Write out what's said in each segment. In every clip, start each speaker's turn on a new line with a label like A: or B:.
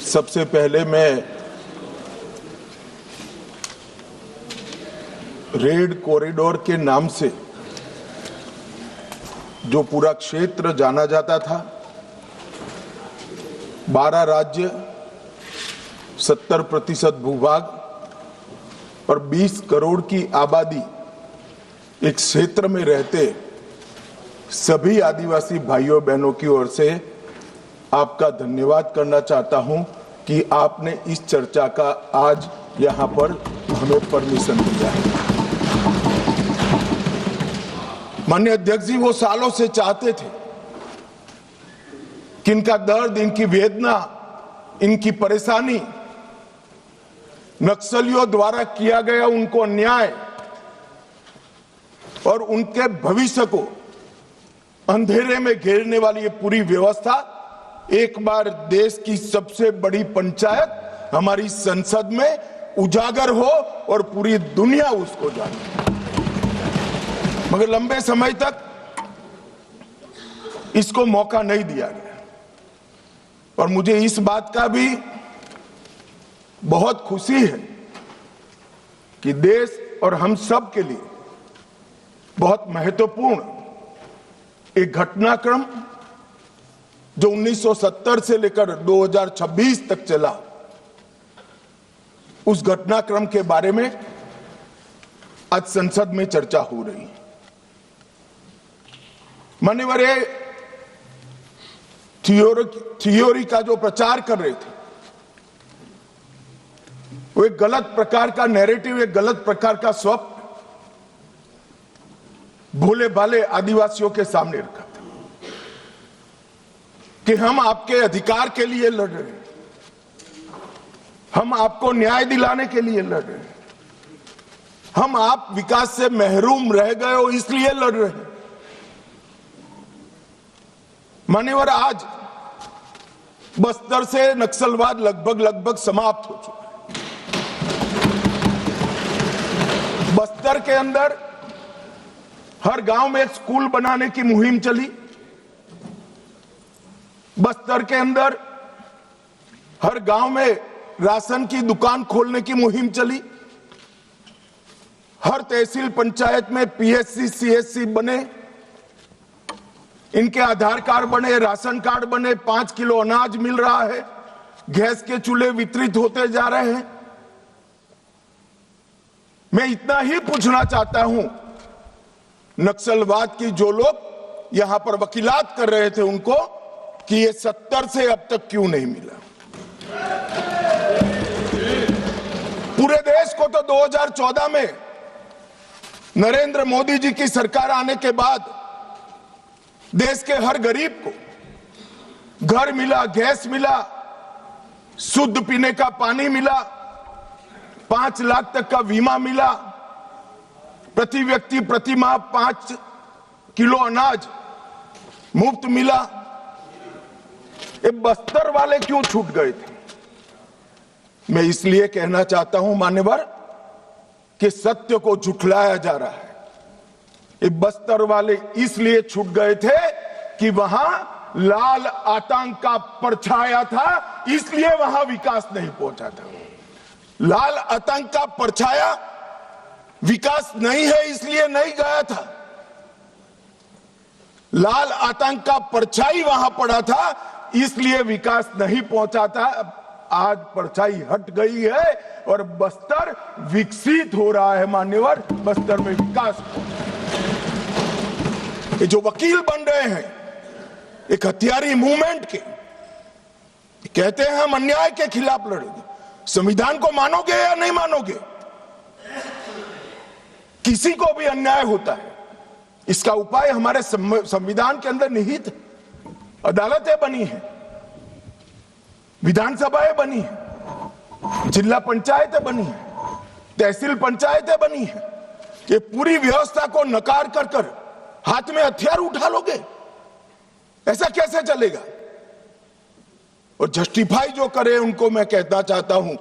A: सबसे पहले मैं रेड कॉरिडोर के नाम से जो पूरा क्षेत्र जाना जाता था, 12 राज्य, 70% भूभाग और 20 करोड़ की आबादी एक क्षेत्र में रहते सभी आदिवासी भाइयों बहनों की ओर से आपका धन्यवाद करना चाहता हूं कि आपने इस चर्चा का आज यहां पर हमें परमिशन दिया है। माननीय अध्यक्ष जी, वो सालों से चाहते थे कि इनका दर्द, इनकी वेदना, इनकी परेशानी, नक्सलियों द्वारा किया गया उनको अन्याय और उनके भविष्य को अंधेरे में घेरने वाली ये पूरी व्यवस्था एक बार देश की सबसे बड़ी पंचायत हमारी संसद में उजागर हो और पूरी दुनिया उसको जाने। मगर लंबे समय तक इसको मौका नहीं दिया गया और मुझे इस बात का भी बहुत खुशी है कि देश और हम सब के लिए बहुत महत्वपूर्ण एक घटनाक्रम जो 1970 से लेकर 2026 तक चला, उस घटनाक्रम के बारे में आज संसद में चर्चा हो रही है। मान्यवर थियोरी का जो प्रचार कर रहे थे वो एक गलत प्रकार का नैरेटिव, एक गलत प्रकार का स्वप्न भोले भाले आदिवासियों के सामने रखा था कि हम आपके अधिकार के लिए लड़ रहे हैं, हम आपको न्याय दिलाने के लिए लड़ रहे हैं, हम आप विकास से महरूम रह गए हो इसलिए लड़ रहे हैं। मान्यवर, आज बस्तर से नक्सलवाद लगभग समाप्त हो चुका है। बस्तर के अंदर हर गांव में एक स्कूल बनाने की मुहिम चली। बस्तर के अंदर हर गांव में राशन की दुकान खोलने की मुहिम चली। हर तहसील पंचायत में पीएचसी, सीएचसी बने, इनके आधार कार्ड बने, राशन कार्ड बने, 5 किलो अनाज मिल रहा है, गैस के चूल्हे वितरित होते जा रहे हैं। मैं इतना ही पूछना चाहता हूं, नक्सलवाद की जो लोग यहां पर वकीलात कर रहे थे उनको, कि ये 70 से अब तक क्यों नहीं मिला? पूरे देश को तो 2014 में नरेंद्र मोदी जी की सरकार आने के बाद देश के हर गरीब को घर मिला, गैस मिला, शुद्ध पीने का पानी मिला, 5 लाख तक का बीमा मिला, प्रति व्यक्ति प्रति माह 5 किलो अनाज मुफ्त मिला। ये बस्तर वाले क्यों छूट गए थे? मैं इसलिए कहना चाहता हूं मान्यवर कि सत्य को झुठलाया जा रहा है। ये बस्तर वाले इसलिए छूट गए थे कि वहां लाल आतंक का परछाया था, इसलिए वहां विकास नहीं पहुंचा था। लाल आतंक का परछाया विकास नहीं है इसलिए नहीं गया था। लाल आतंक का परछाई वहां पड़ा था इसलिए विकास नहीं पहुंचा था। आज परछाई हट गई है और बस्तर विकसित हो रहा है। मान्यवर, बस्तर में विकास। ये जो वकील बन रहे हैं एक हथियारी मूवमेंट के, कहते हैं हम अन्याय के खिलाफ लड़ेंगे। संविधान को मानोगे या नहीं मानोगे? किसी को भी अन्याय होता है, इसका उपाय हमारे संविधान के अंदर निहित है। अदालतें बनी है, विधानसभाएं बनी है, जिला पंचायतें बनी है, तहसील पंचायतें बनी है। ये पूरी व्यवस्था को नकार कर हाथ में हथियार उठा लोगे? ऐसा कैसे चलेगा? और जस्टिफाई जो करे उनको मैं कहना चाहता हूं,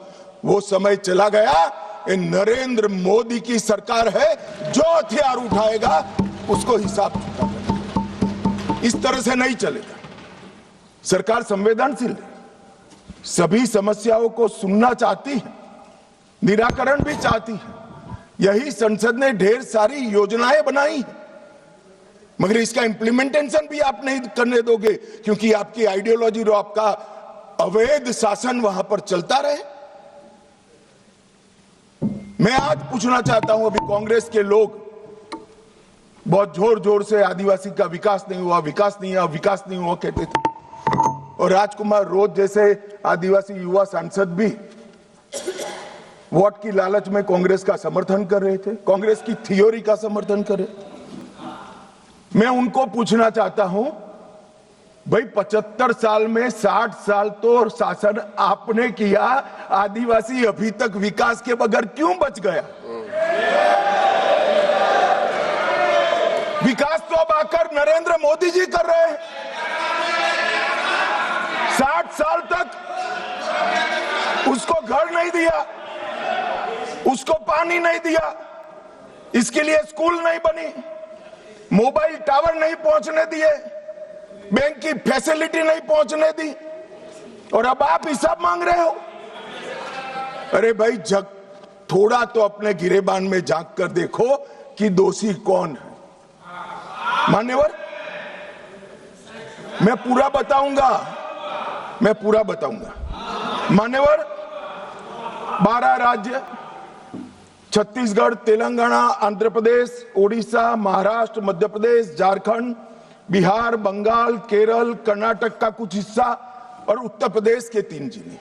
A: वो समय चला गया। ये नरेंद्र मोदी की सरकार है, जो हथियार उठाएगा उसको हिसाब चुकाना पड़ेगा। इस तरह से नहीं चलेगा। सरकार संवेदनशील है, सभी समस्याओं को सुनना चाहती है, निराकरण भी चाहती है। यही संसद ने ढेर सारी योजनाएं बनाई है, मगर इसका इंप्लीमेंटेशन भी आप नहीं करने दोगे, क्योंकि आपकी आइडियोलॉजी और आपका अवैध शासन वहां पर चलता रहे। मैं आज पूछना चाहता हूं, अभी कांग्रेस के लोग बहुत जोर जोर से आदिवासी का विकास नहीं हुआ, विकास नहीं हुआ, विकास नहीं हुआ कहते थे, और राजकुमार रोज जैसे आदिवासी युवा सांसद भी वोट की लालच में कांग्रेस का समर्थन कर रहे थे, कांग्रेस की थ्योरी का समर्थन कर रहे। मैं उनको पूछना चाहता हूं, भाई 75 साल में 60 साल तो शासन आपने किया, आदिवासी अभी तक विकास के बगैर क्यों बच गया? विकास तो अब आकर नरेंद्र मोदी जी कर रहे हैं। 60 साल तक उसको घर नहीं दिया, उसको पानी नहीं दिया, इसके लिए स्कूल नहीं बनी, मोबाइल टावर नहीं पहुंचने दिए, बैंक की फैसिलिटी नहीं पहुंचने दी, और अब आप हिसाब मांग रहे हो। अरे भाई, थोड़ा तो अपने गिरेबान में झांक कर देखो कि दोषी कौन है। मान्यवर, मैं पूरा बताऊंगा। मान्यवर, 12 राज्य, छत्तीसगढ़, तेलंगाना, आंध्र प्रदेश, ओडिशा, महाराष्ट्र, मध्य प्रदेश, झारखंड, बिहार, बंगाल, केरल, कर्नाटक का कुछ हिस्सा और उत्तर प्रदेश के 3 जिले,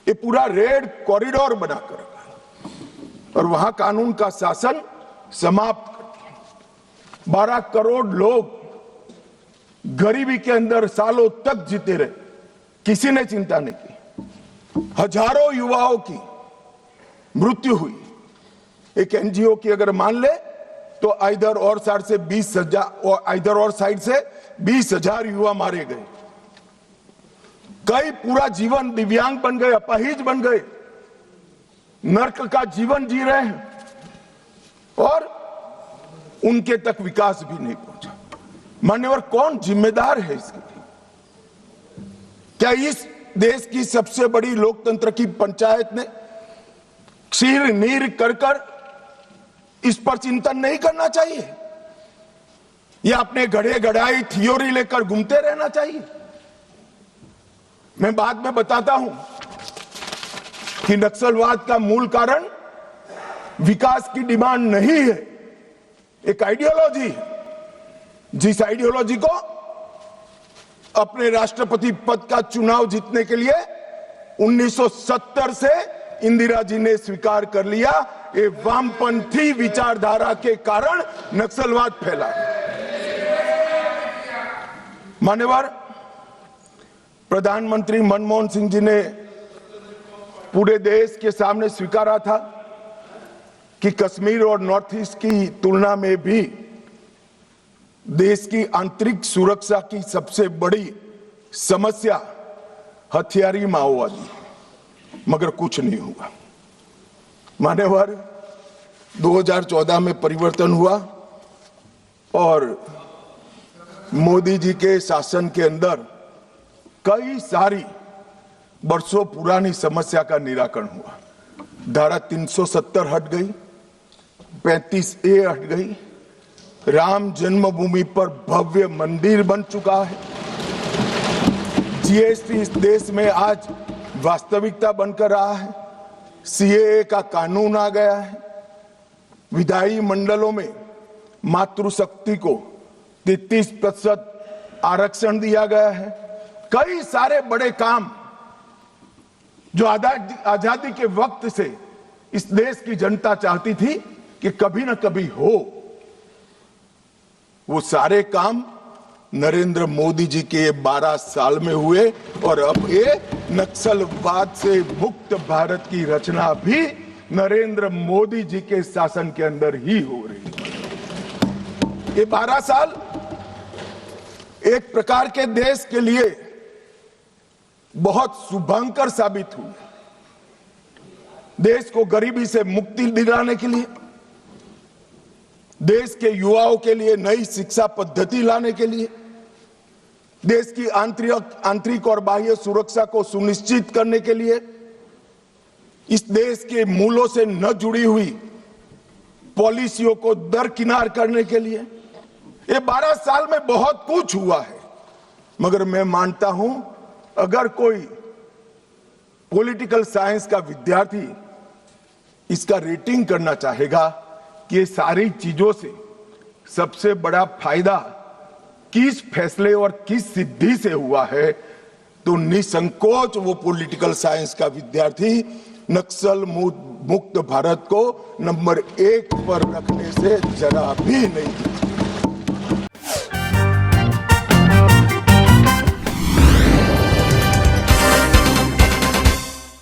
A: ये पूरा रेड कॉरिडोर बनाकर रखा और वहां कानून का शासन समाप्त कर दिया। 12 करोड़ लोग गरीबी के अंदर सालों तक जीते रहे, किसी ने चिंता नहीं की। हजारों युवाओं की मृत्यु हुई। एक एनजीओ की अगर मान ले तो इधर और साइड से 20,000 युवा मारे गए। कई पूरा जीवन दिव्यांग बन गए, अपाहिज बन गए, नर्क का जीवन जी रहे हैं और उनके तक विकास भी नहीं पहुंचा। मान्यवर, कौन जिम्मेदार है इसके लिए? क्या इस देश की सबसे बड़ी लोकतंत्र की पंचायत ने क्षीर नीर कर इस पर चिंतन नहीं करना चाहिए, या अपने गढ़े गढ़ाई थ्योरी लेकर घूमते रहना चाहिए? मैं बाद में बताता हूं कि नक्सलवाद का मूल कारण विकास की डिमांड नहीं है, एक आइडियोलॉजी है। जिस आइडियोलॉजी को अपने राष्ट्रपति पद का चुनाव जीतने के लिए 1970 से इंदिरा जी ने स्वीकार कर लिया, ये वामपंथी विचारधारा के कारण नक्सलवाद फैला। मान्यवर, प्रधानमंत्री मनमोहन सिंह जी ने पूरे देश के सामने स्वीकारा था कि कश्मीर और नॉर्थ ईस्ट की तुलना में भी देश की आंतरिक सुरक्षा की सबसे बड़ी समस्या हथियारी माओवादी, मगर कुछ नहीं हुआ। मान्यवर, 2014 में परिवर्तन हुआ और मोदी जी के शासन के अंदर कई सारी वर्षों पुरानी समस्या का निराकरण हुआ। धारा 370 हट गई, 35A हट गई, राम जन्मभूमि पर भव्य मंदिर बन चुका है, जीएसटी इस देश में आज वास्तविकता बनकर रहा है, सीएए का कानून आ गया है, विधायी मंडलों में मातृशक्ति को 33% आरक्षण दिया गया है। कई सारे बड़े काम जो आजादी के वक्त से इस देश की जनता चाहती थी कि कभी ना कभी हो, वो सारे काम नरेंद्र मोदी जी के 12 साल में हुए और अब ये नक्सलवाद से मुक्त भारत की रचना भी नरेंद्र मोदी जी के शासन के अंदर ही हो रही है। ये 12 साल एक प्रकार के देश के लिए बहुत शुभंकर साबित हुए। देश को गरीबी से मुक्ति दिलाने के लिए, देश के युवाओं के लिए नई शिक्षा पद्धति लाने के लिए, देश की आंतरिक और बाह्य सुरक्षा को सुनिश्चित करने के लिए, इस देश के मूलों से न जुड़ी हुई पॉलिसियों को दरकिनार करने के लिए। ये 12 साल में बहुत कुछ हुआ है, मगर मैं मानता हूं अगर कोई पॉलिटिकल साइंस का विद्यार्थी इसका रेटिंग करना चाहेगा कि ये सारी चीजों से सबसे बड़ा फायदा किस फैसले और किस सिद्धि से हुआ है, तो निसंकोच वो पॉलिटिकल साइंस का विद्यार्थी नक्सल मुक्त भारत को नंबर 1 पर रखने से जरा भी नहीं